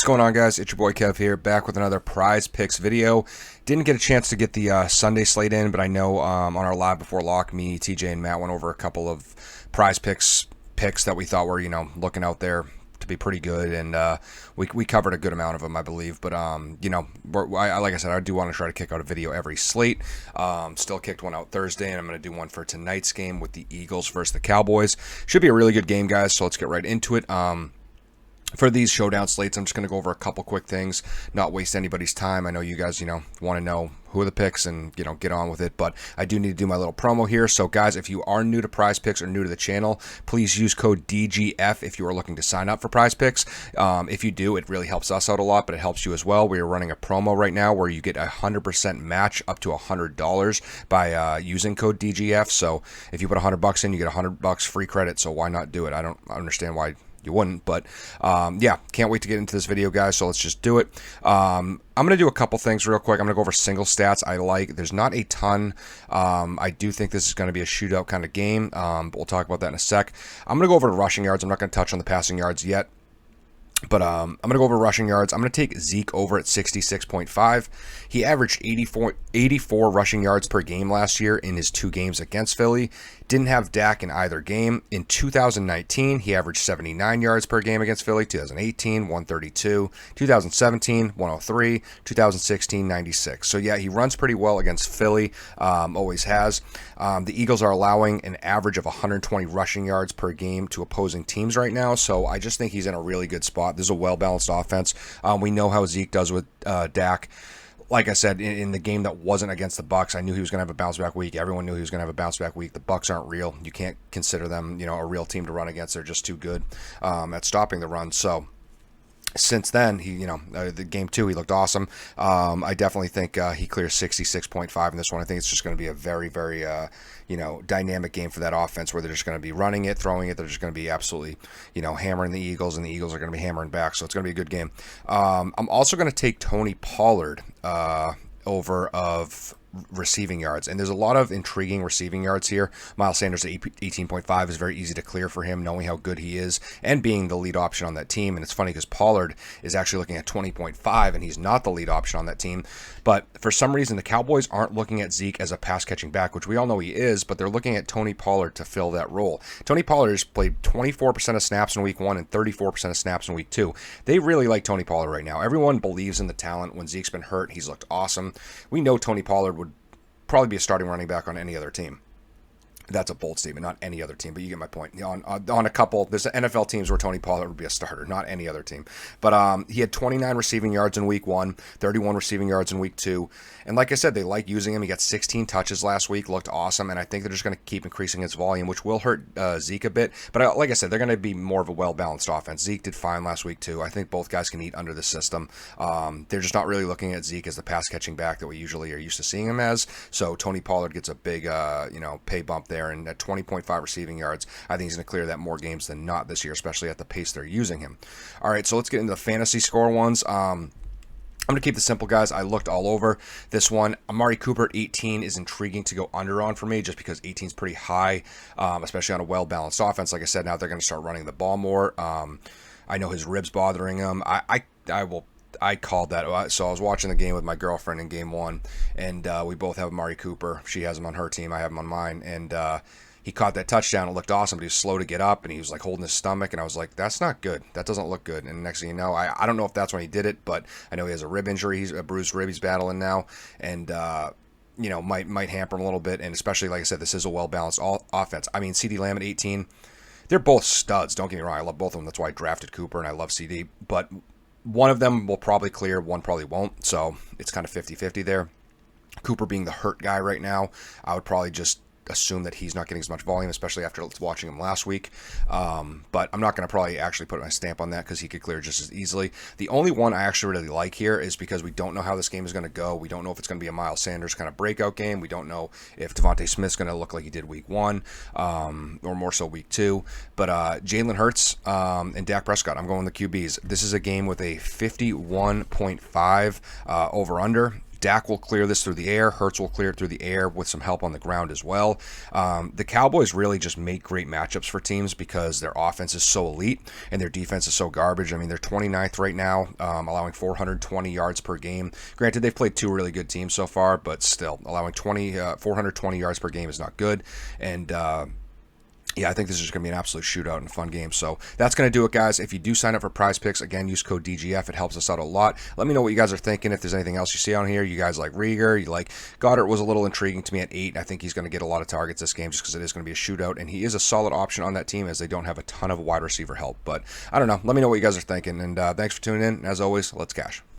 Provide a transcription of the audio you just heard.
What's going on, guys? It's your boy Kev here, back with another prize picks video. Didn't get a chance to get the Sunday slate in, but I know on our live before lock, me, TJ, and Matt went over a couple of prize picks that we thought were, looking out there to be pretty good, and we covered a good amount of them, I believe. But like I said, I do want to try to kick out a video every slate. Still kicked one out Thursday, and I'm going to do one for tonight's game with the Eagles versus the Cowboys. Should be a really good game, guys. So let's get right into it. For these showdown slates, I'm just going to go over a couple quick things, not waste anybody's time. I know you guys, want to know who are the picks and, get on with it, but I do need to do my little promo here. So, guys, if you are new to Prize Picks or new to the channel, please use code DGF if you are looking to sign up for Prize Picks. If you do, it really helps us out a lot, but it helps you as well. We are running a promo right now where you get a 100% match up to $100 by using code DGF. So, if you put $100 in, you get $100 free credit. So, why not do it? I don't understand why you wouldn't, but yeah, can't wait to get into this video, guys, so let's just do it. I'm going to do a couple things real quick. I'm going to go over single stats I like. There's not a ton. I do think this is going to be a shootout kind of game, but we'll talk about that in a sec. I'm going to go over the rushing yards. I'm not going to touch on the passing yards yet. But I'm going to go over rushing yards. I'm going to take Zeke over at 66.5. He averaged 84 rushing yards per game last year in his 2 games against Philly. Didn't have Dak in either game. In 2019, he averaged 79 yards per game against Philly. 2018, 132. 2017, 103. 2016, 96. So, yeah, he runs pretty well against Philly. Always has. The Eagles are allowing an average of 120 rushing yards per game to opposing teams right now. So, I just think he's in a really good spot. This is a well-balanced offense. We know how Zeke does with Dak. Like I said, in the game that wasn't against the Bucs, I knew he was going to have a bounce-back week. Everyone knew he was going to have a bounce-back week. The Bucs aren't real. You can't consider them, a real team to run against. They're just too good at stopping the run. So, since then, the game 2, he looked awesome. I definitely think he clears 66.5 in this one. I think it's just going to be a very, very, dynamic game for that offense where they're just going to be running it, throwing it. They're just going to be absolutely, hammering the Eagles, and the Eagles are going to be hammering back. So it's going to be a good game. I'm also going to take Tony Pollard over of receiving yards, and there's a lot of intriguing receiving yards here. Miles Sanders at 18.5 is very easy to clear for him, knowing how good he is and being the lead option on that team. And it's funny because Pollard is actually looking at 20.5, and he's not the lead option on that team. But for some reason, the Cowboys aren't looking at Zeke as a pass catching back, which we all know he is, but they're looking at Tony Pollard to fill that role. Tony Pollard has played 24% of snaps in week 1 and 34% of snaps in week 2. They really like Tony Pollard right now. Everyone believes in the talent. When Zeke's been hurt, he's looked awesome. We know Tony Pollard would probably be a starting running back on any other team. That's a bold statement, not any other team, but you get my point. On a couple, there's NFL teams where Tony Pollard would be a starter, not any other team. But he had 29 receiving yards in week 1, 31 receiving yards in week 2. And like I said, they like using him. He got 16 touches last week, looked awesome, and I think they're just going to keep increasing his volume, which will hurt Zeke a bit. But like I said, they're going to be more of a well-balanced offense. Zeke did fine last week, too. I think both guys can eat under the system. They're just not really looking at Zeke as the pass-catching back that we usually are used to seeing him as. So Tony Pollard gets a big, pay bump there, and at 20.5 receiving yards, I think he's going to clear that more games than not this year, especially at the pace they're using him. All right, so let's get into the fantasy score ones. I'm going to keep this simple, guys. I looked all over this one. Amari Cooper at 18 is intriguing to go under on for me just because 18 is pretty high, especially on a well-balanced offense. Like I said, now they're going to start running the ball more. I know his ribs bothering him. I called that. So I was watching the game with my girlfriend in game 1, and we both have Amari Cooper. She has him on her team. I have him on mine. And he caught that touchdown. It looked awesome, but he was slow to get up, and he was like holding his stomach, and I was like, that's not good. That doesn't look good. And next thing you know, I don't know if that's when he did it, but I know he has a rib injury. He's a bruised rib he's battling now, and might hamper him a little bit. And especially, like I said, this is a well-balanced offense. I mean, CeeDee Lamb at 18, they're both studs. Don't get me wrong. I love both of them. That's why I drafted Cooper, and I love CD. But one of them will probably clear, one probably won't. So it's kind of 50-50 there. Cooper being the hurt guy right now, I would probably just assume that he's not getting as much volume, especially after watching him last week. But I'm not going to probably actually put my stamp on that because he could clear just as easily. The only one I actually really like here is because we don't know how this game is going to go. We don't know if it's going to be a Miles Sanders kind of breakout game. We don't know if Devontae Smith's going to look like he did week 1 or more so week 2. But Jalen Hurts and Dak Prescott, I'm going the QBs. This is a game with a 51.5 over-under. Dak will clear this through the air. Hurts will clear it through the air with some help on the ground as well. The Cowboys really just make great matchups for teams because their offense is so elite and their defense is so garbage. I mean, they're 29th right now, allowing 420 yards per game. Granted, they've played two really good teams so far, but still, allowing 420 yards per game is not good. And yeah, I think this is going to be an absolute shootout and fun game. So that's going to do it, guys. If you do sign up for Prizepicks, again, use code DGF. It helps us out a lot. Let me know what you guys are thinking. If there's anything else you see on here, you guys like Rieger, you like Goddard was a little intriguing to me at 8. I think he's going to get a lot of targets this game just because it is going to be a shootout, and he is a solid option on that team as they don't have a ton of wide receiver help. But I don't know. Let me know what you guys are thinking, and thanks for tuning in. As always, let's cash.